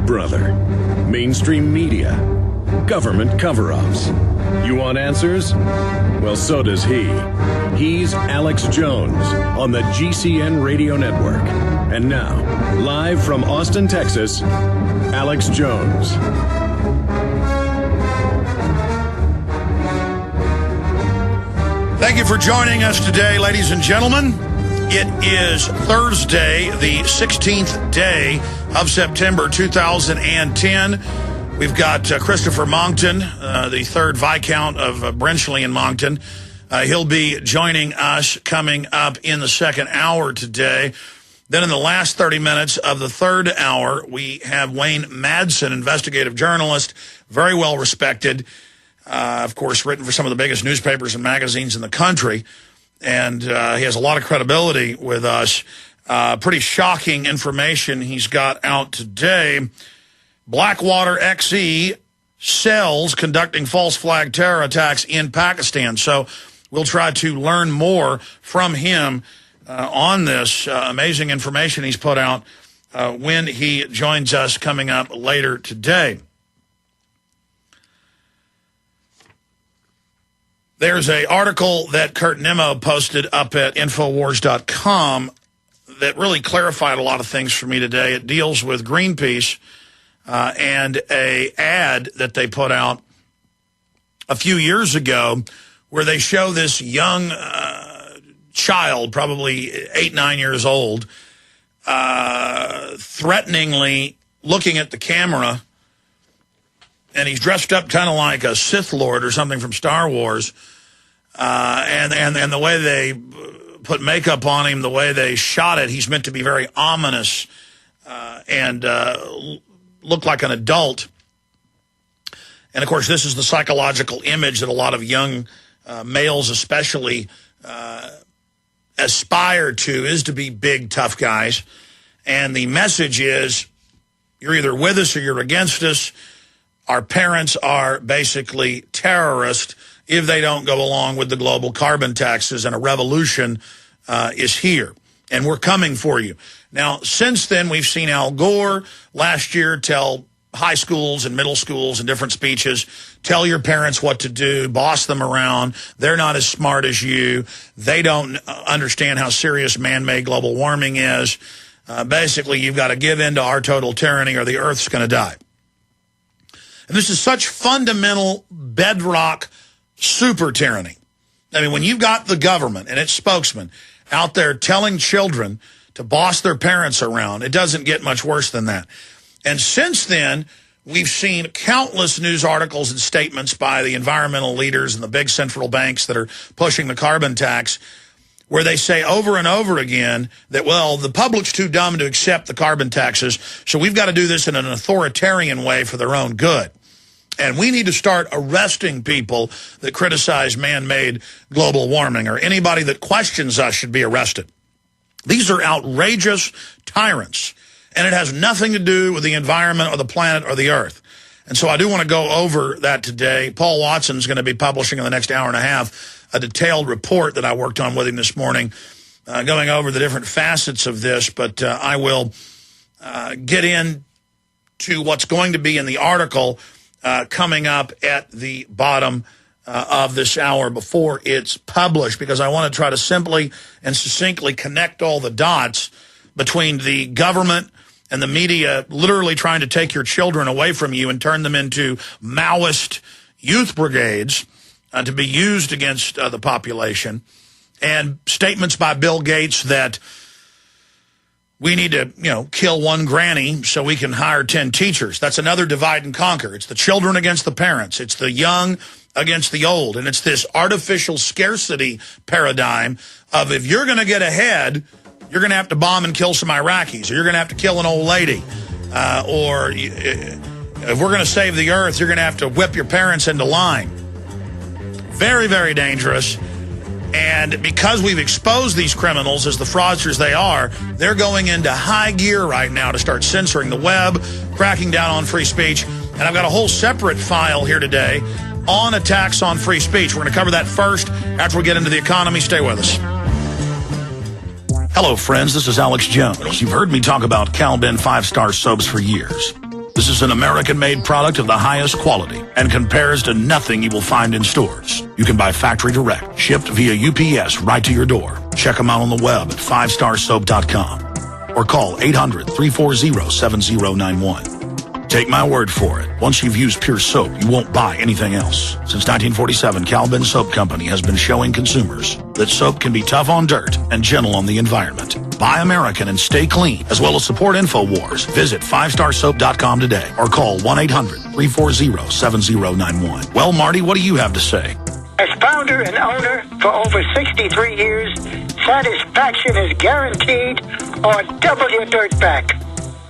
Big Brother, mainstream media, government cover-ups. You want answers? Well, so does he. He's Alex Jones on the GCN Radio Network. And now, live from Austin, Texas, Alex Jones. Thank you for joining us today, ladies and gentlemen. It is Thursday, the 16th day of September 2010. We've got Christopher Monckton, the third Viscount of Brenchley and Monckton. He'll be joining us coming up in the second hour today. Then in the last 30 minutes of the third hour, we have Wayne Madsen, investigative journalist, very well respected, of course, written for some of the biggest newspapers and magazines in the country. And he has a lot of credibility with us. Pretty shocking information he's got out today. Blackwater XE cells conducting false flag terror attacks in Pakistan. So we'll try to learn more from him on this amazing information he's put out when he joins us coming up later today. There's an article that Kurt Nimmo posted up at Infowars.com that really clarified a lot of things for me today. It deals with Greenpeace and an ad that they put out a few years ago where they show this young child, probably 8, 9 years old, threateningly looking at the camera, and he's dressed up kind of like a Sith Lord or something from Star Wars. And the way they put makeup on him, the way they shot it, he's meant to be very ominous and look like an adult. And, of course, this is the psychological image that a lot of young males especially aspire to, is to be big, tough guys. And the message is, you're either with us or you're against us. Our parents are basically terrorists if they don't go along with the global carbon taxes, and a revolution is here. And we're coming for you. Now, since then, we've seen Al Gore last year tell high schools and middle schools in different speeches, tell your parents what to do, boss them around. They're not as smart as you. They don't understand how serious man-made global warming is. Basically, you've got to give in to our total tyranny or the Earth's going to die. And this is such fundamental bedrock super tyranny. I mean, when you've got the government and its spokesman out there telling children to boss their parents around, it doesn't get much worse than that. And since then, we've seen countless news articles and statements by the environmental leaders and the big central banks that are pushing the carbon tax, where they say over and over again that, well, the public's too dumb to accept the carbon taxes, so we've got to do this in an authoritarian way for their own good. And we need to start arresting people that criticize man-made global warming, or anybody that questions us should be arrested. These are outrageous tyrants, and it has nothing to do with the environment or the planet or the Earth. And so I do want to go over that today. Paul Watson's going to be publishing in the next hour and a half a detailed report that I worked on with him this morning, going over the different facets of this. But I will get into what's going to be in the article coming up at the bottom of this hour before it's published, because I want to try to simply and succinctly connect all the dots between the government and the media literally trying to take your children away from you and turn them into Maoist youth brigades to be used against the population, and statements by Bill Gates that we need to, kill one granny so we can hire 10 teachers. That's another divide and conquer. It's the children against the parents. It's the young against the old. And it's this artificial scarcity paradigm of, if you're going to get ahead, you're going to have to bomb and kill some Iraqis, or you're going to have to kill an old lady. Or if we're going to save the Earth, you're going to have to whip your parents into line. Very, very dangerous. And because we've exposed these criminals as the fraudsters they are, they're going into high gear right now to start censoring the web, cracking down on free speech. And I've got a whole separate file here today on attacks on free speech. We're going to cover that first after we get into the economy. Stay with us. Hello, friends. This is Alex Jones. You've heard me talk about Cal-Ben 5-star soaps for years. This is an American-made product of the highest quality and compares to nothing you will find in stores. You can buy factory direct, shipped via UPS right to your door. Check them out on the web at 5starsoap.com or call 800-340-7091. Take my word for it. Once you've used Pure Soap, you won't buy anything else. Since 1947, Cal-Ben Soap Company has been showing consumers that soap can be tough on dirt and gentle on the environment. Buy American and stay clean, as well as support InfoWars. Visit 5starsoap.com today or call 1-800-340-7091. Well, Marty, what do you have to say? As founder and owner for over 63 years, satisfaction is guaranteed or double your dirt back.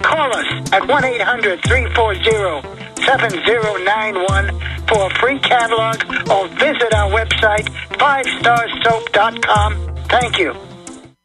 Call us at 1-800-340-7091 for a free catalog or visit our website, 5starsoap.com. Thank you.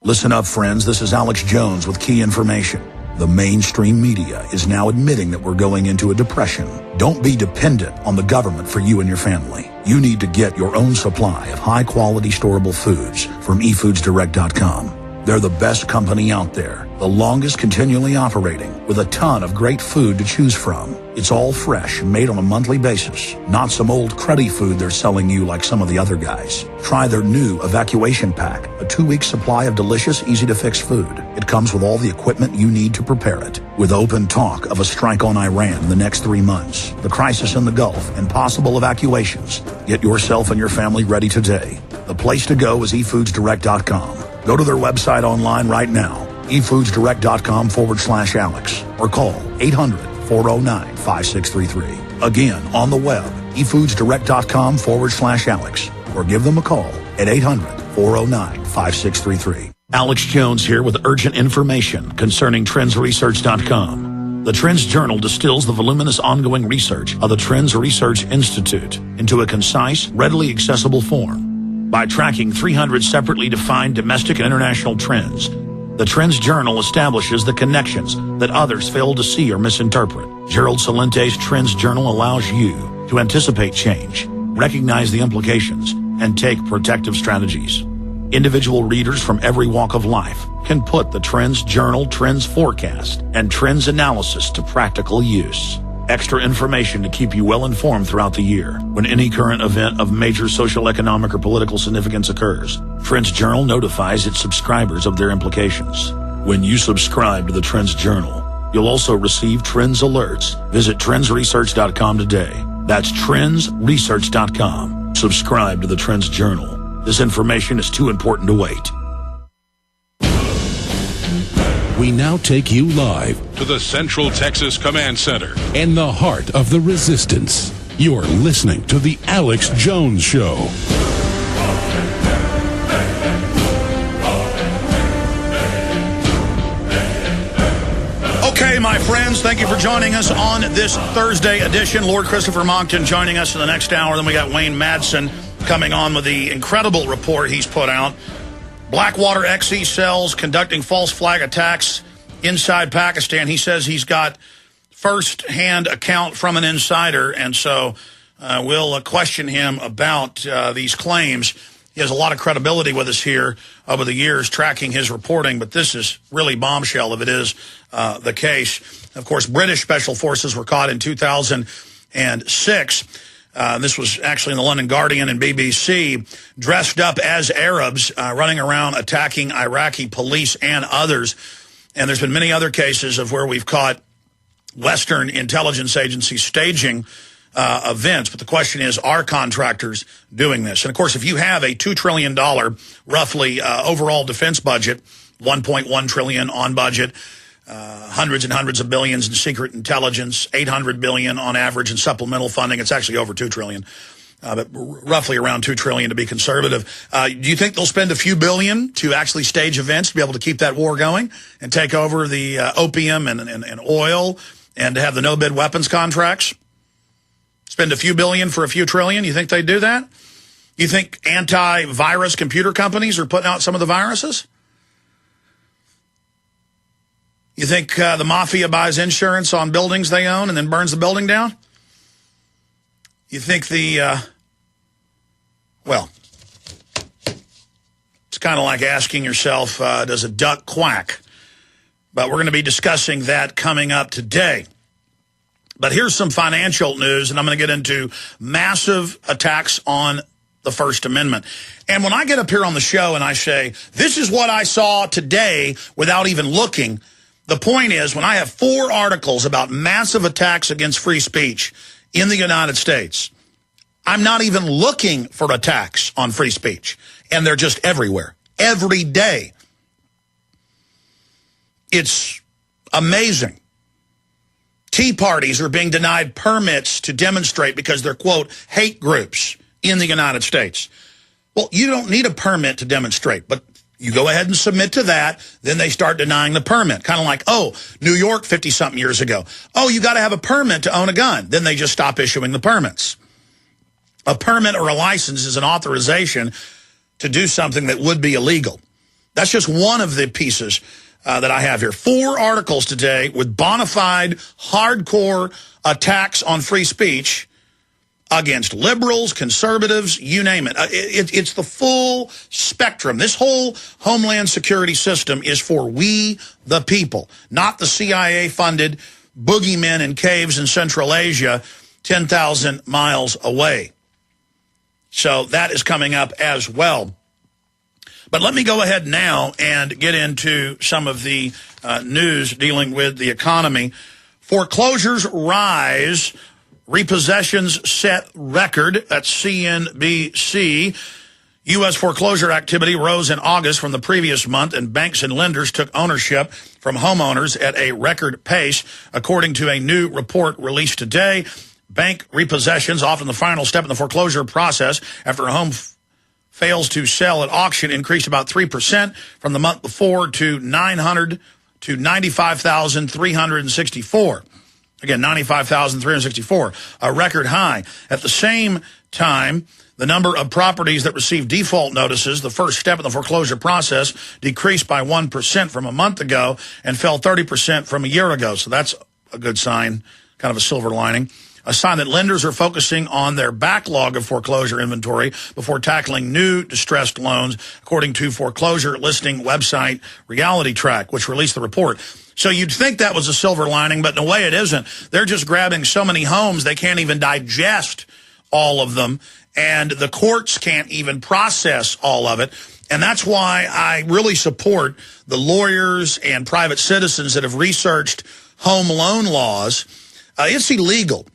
Listen up, friends. This is Alex Jones with key information. The mainstream media is now admitting that we're going into a depression. Don't be dependent on the government for you and your family. You need to get your own supply of high-quality storable foods from efoodsdirect.com. They're the best company out there, the longest continually operating, with a ton of great food to choose from. It's all fresh, made on a monthly basis, not some old cruddy food they're selling you like some of the other guys. Try their new Evacuation Pack, a 2-week supply of delicious, easy-to-fix food. It comes with all the equipment you need to prepare it. With open talk of a strike on Iran in the next 3 months, the crisis in the Gulf, and possible evacuations, get yourself and your family ready today. The place to go is efoodsdirect.com. Go to their website online right now, efoodsdirect.com/Alex, or call 800-409-5633. Again, on the web, efoodsdirect.com/Alex, or give them a call at 800-409-5633. Alex Jones here with urgent information concerning trendsresearch.com. The Trends Journal distills the voluminous ongoing research of the Trends Research Institute into a concise, readily accessible form. By tracking 300 separately defined domestic and international trends, the Trends Journal establishes the connections that others fail to see or misinterpret. Gerald Salente's Trends Journal allows you to anticipate change, recognize the implications, and take protective strategies. Individual readers from every walk of life can put the Trends Journal Trends Forecast and Trends Analysis to practical use. Extra information to keep you well informed throughout the year. When any current event of major social, economic, or political significance occurs, Trends Journal notifies its subscribers of their implications. When you subscribe to the Trends Journal, you'll also receive Trends Alerts. Visit trendsresearch.com today. That's trendsresearch.com. Subscribe to the Trends Journal. This information is too important to wait. We now take you live to the Central Texas Command Center in the heart of the resistance. You're listening to The Alex Jones Show. Okay, my friends, thank you for joining us on this Thursday edition. Lord Christopher Monckton joining us in the next hour. Then we got Wayne Madsen coming on with the incredible report he's put out. Blackwater XE cells conducting false flag attacks inside Pakistan. He says he's got first-hand account from an insider, and so we'll question him about these claims. He has a lot of credibility with us here over the years tracking his reporting, but this is really bombshell if it is the case. Of course, British special forces were caught in 2006. This was actually in the London Guardian and BBC, dressed up as Arabs, running around attacking Iraqi police and others. And there's been many other cases of where we've caught Western intelligence agencies staging events. But the question is, are contractors doing this? And, of course, if you have a $2 trillion, roughly, overall defense budget, $1.1 trillion on budget, hundreds and hundreds of billions in secret intelligence, $800 billion on average in supplemental funding. It's actually over $2 trillion, but roughly around $2 trillion to be conservative. Do you think they'll spend a few billion to actually stage events to be able to keep that war going and take over the opium and oil and to have the no-bid weapons contracts? Spend a few billion for a few trillion? You think they'd do that? You think antivirus computer companies are putting out some of the viruses? You think the mafia buys insurance on buildings they own and then burns the building down? You think well, it's kind of like asking yourself, does a duck quack? But we're going to be discussing that coming up today. But here's some financial news, and I'm going to get into massive attacks on the First Amendment. And when I get up here on the show and I say, this is what I saw today without even looking, the point is when I have 4 articles about massive attacks against free speech in the United States, I'm not even looking for attacks on free speech. And they're just everywhere, every day. It's amazing. Tea parties are being denied permits to demonstrate because they're, quote, hate groups in the United States. Well, you don't need a permit to demonstrate, but you go ahead and submit to that, then they start denying the permit. Kind of like, oh, New York 50-something years ago. Oh, you got to have a permit to own a gun. Then they just stop issuing the permits. A permit or a license is an authorization to do something that would be illegal. That's just one of the pieces that I have here. 4 articles today with bona fide, hardcore attacks on free speech against liberals, conservatives, you name it. It's the full spectrum. This whole Homeland Security system is for we, the people, not the CIA-funded boogeymen in caves in Central Asia 10,000 miles away. So that is coming up as well. But let me go ahead now and get into some of the news dealing with the economy. Foreclosures rise. Repossessions set record. That's CNBC. U.S. foreclosure activity rose in August from the previous month, and banks and lenders took ownership from homeowners at a record pace. According to a new report released today, bank repossessions, often the final step in the foreclosure process after a home fails to sell at auction, increased about 3% from the month before to 95,364. Again, 95,364, a record high. At the same time, the number of properties that received default notices, the first step in the foreclosure process, decreased by 1% from a month ago and fell 30% from a year ago. So that's a good sign, kind of a silver lining. A sign that lenders are focusing on their backlog of foreclosure inventory before tackling new distressed loans, according to foreclosure listing website Reality Track, which released the report. So you'd think that was a silver lining, but in a way it isn't. They're just grabbing so many homes, they can't even digest all of them, and the courts can't even process all of it. And that's why I really support the lawyers and private citizens that have researched home loan laws. It's illegal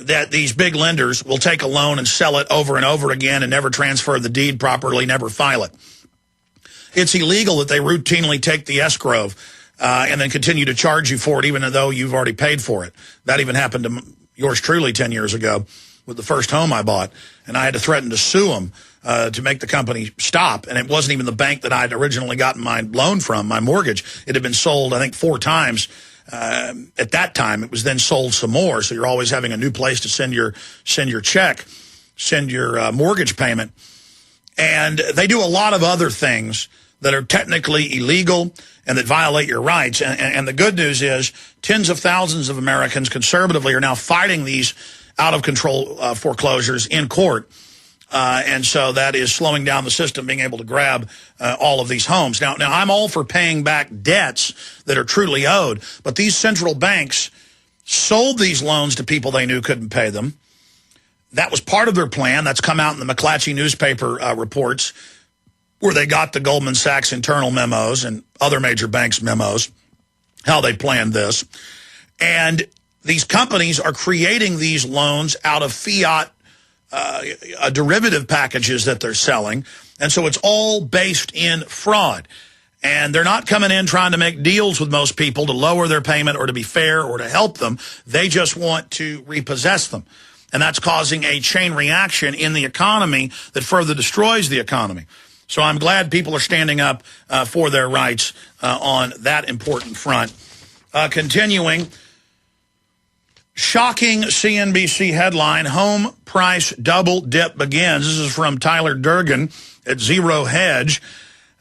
that these big lenders will take a loan and sell it over and over again and never transfer the deed properly, never file it. It's illegal that they routinely take the escrow and then continue to charge you for it, even though you've already paid for it. That even happened to yours truly 10 years ago with the first home I bought, and I had to threaten to sue them to make the company stop. And it wasn't even the bank that I'd originally gotten my loan from, my mortgage. It had been sold, I think, 4 times. At that time, it was then sold some more, so you're always having a new place to send your check, send your mortgage payment. And they do a lot of other things that are technically illegal and that violate your rights. And the good news is tens of thousands of Americans conservatively are now fighting these out-of-control foreclosures in court. And so that is slowing down the system being able to grab all of these homes. Now, I'm all for paying back debts that are truly owed, but these central banks sold these loans to people they knew couldn't pay them. That was part of their plan. That's come out in the McClatchy newspaper reports, where they got the Goldman Sachs internal memos and other major banks' memos, how they planned this. And these companies are creating these loans out of fiat derivative packages that they're selling. And so it's all based in fraud. And they're not coming in trying to make deals with most people to lower their payment or to be fair or to help them. They just want to repossess them. And that's causing a chain reaction in the economy that further destroys the economy. So I'm glad people are standing up for their rights on that important front. Continuing, shocking CNBC headline, home price double dip begins. This is from Tyler Durgan at Zero Hedge.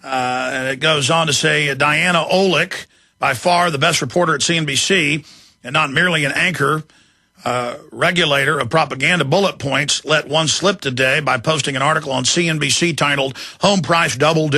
And it goes on to say, Diana Olick, by far the best reporter at CNBC, and not merely an anchor, regulator of propaganda bullet points, let one slip today by posting an article on CNBC titled, Home Price Double Dip.